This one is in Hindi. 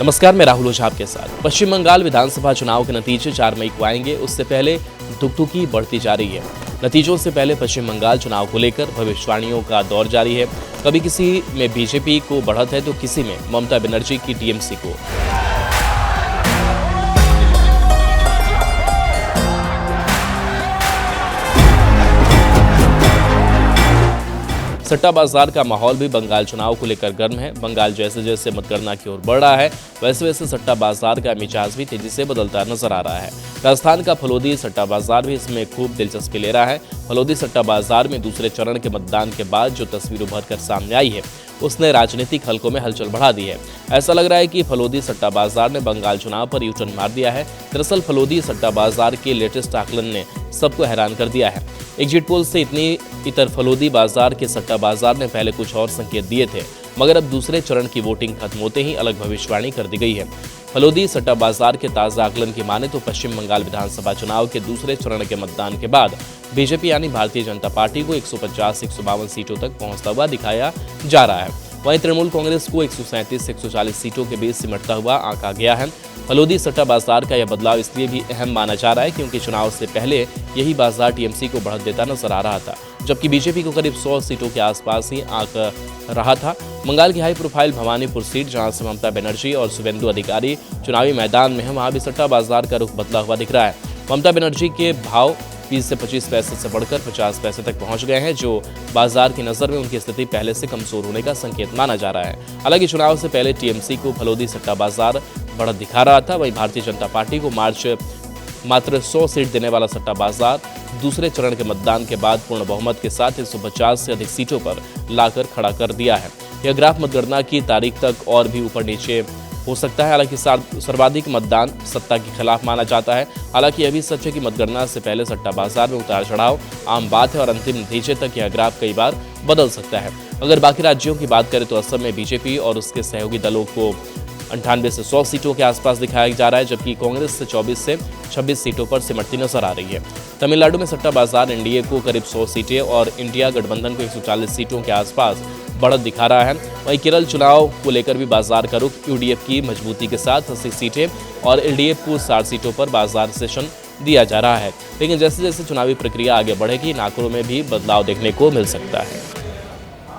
नमस्कार, मैं राहुल ओझा आपके साथ। पश्चिम बंगाल विधानसभा चुनाव के नतीजे 4 मई को आएंगे। उससे पहले धुकधुकी बढ़ती जा रही है। नतीजों से पहले पश्चिम बंगाल चुनाव को लेकर भविष्यवाणियों का दौर जारी है। कभी किसी में बीजेपी को बढ़त है तो किसी में ममता बनर्जी की टीएमसी को। सट्टा बाजार का माहौल भी बंगाल चुनाव को लेकर गर्म है। बंगाल जैसे जैसे मतगणना की ओर बढ़ रहा है, वैसे वैसे सट्टा बाजार का मिजाज भी तेजी से बदलता नजर आ रहा है। राजस्थान का फलोदी सट्टा बाजार भी इसमें खूब दिलचस्पी ले रहा है। फलोदी सट्टा बाजार में दूसरे चरण के मतदान के बाद जो तस्वीर उभर कर सामने आई है, उसने राजनीतिक हलकों में हलचल बढ़ा दी है। ऐसा लग रहा है कि फलोदी सट्टा बाजार ने बंगाल चुनाव पर यूटर्न मार दिया है। दरअसल फलोदी सट्टा बाजार के लेटेस्ट आकलन ने सबको हैरान कर दिया है। एग्जिट पोल से इतर फलोदी बाजार के सट्टा बाजार ने पहले कुछ और संकेत दिए थे, मगर अब दूसरे चरण की वोटिंग खत्म होते ही अलग भविष्यवाणी कर दी गई है। फलोदी सट्टा बाजार के ताजा आकलन की माने तो पश्चिम बंगाल विधानसभा चुनाव के दूसरे चरण के मतदान के बाद बीजेपी यानी भारतीय जनता पार्टी को 150-152 सीटों तक पहुंचता हुआ दिखाया जा रहा है। वहीं तृणमूल कांग्रेस को 137 से 140 सीटों के बीच सिमटता हुआ आंका गया है। फलोदी सट्टा बाजार का यह बदलाव इसलिए भी अहम माना जा रहा है क्योंकि चुनाव से पहले यही बाजार टीएमसी को बढ़त देता नजर आ रहा था, जबकि बीजेपी को करीब 100 सीटों के आसपास ही आंक रहा था। बंगाल की हाई प्रोफाइल भवानीपुर सीट, जहां से ममता बनर्जी और शुवेंदु अधिकारी चुनावी मैदान में है, वहां भी सट्टा बाजार का रुख बदला हुआ दिख रहा है। ममता बनर्जी के भाव 20 से 25 पैसे से बढ़कर 50 पैसे तक पहुंच गए हैं, जो बाजार की नज़र में उनकी स्थिति पहले से कमजोर होने का संकेत माना जा रहा है। हालांकि चुनाव से पहले टीएमसी को फलोदी सट्टा बाजार बढ़त दिखा रहा था, वहीं भारतीय जनता पार्टी को मात्र 100 सीट देने वाला सट्टा बाजार दूसरे चरण के मतदान के बाद पूर्ण बहुमत के साथ 150 से अधिक सीटों पर लाकर खड़ा कर दिया है। यह ग्राफ मतगणना की तारीख तक और भी ऊपर नीचे हो सकता है। हालांकि सर्वाधिक मतदान सत्ता के खिलाफ माना जाता है। हालांकि यह भी सच है कि मतगणना से पहले सट्टा बाजार में उतार चढ़ाव आम बात है और अंतिम नतीजे तक यह ग्राफ कई बार बदल सकता है। अगर बाकी राज्यों की बात करें तो असम में बीजेपी और उसके सहयोगी दलों को 98 से 100 सीटों के आसपास दिखाया जा रहा है, जबकि कांग्रेस से 24 से 26 सीटों पर सिमटती नजर आ रही है। तमिलनाडु में सट्टा बाजार एनडीए को करीब 100 सीटें और इंडिया गठबंधन को 140 सीटों के आसपास बढ़त दिखा रहा है। वहीं केरल चुनाव को लेकर भी बाजार का रुख यूडीएफ की मजबूती के साथ 80 सीटें और एलडीएफ को 60 सीटों पर बाजार सेशन दिया जा रहा है। लेकिन जैसे जैसे चुनावी प्रक्रिया आगे बढ़ेगी, इन आंकड़ों में भी बदलाव देखने को मिल सकता है।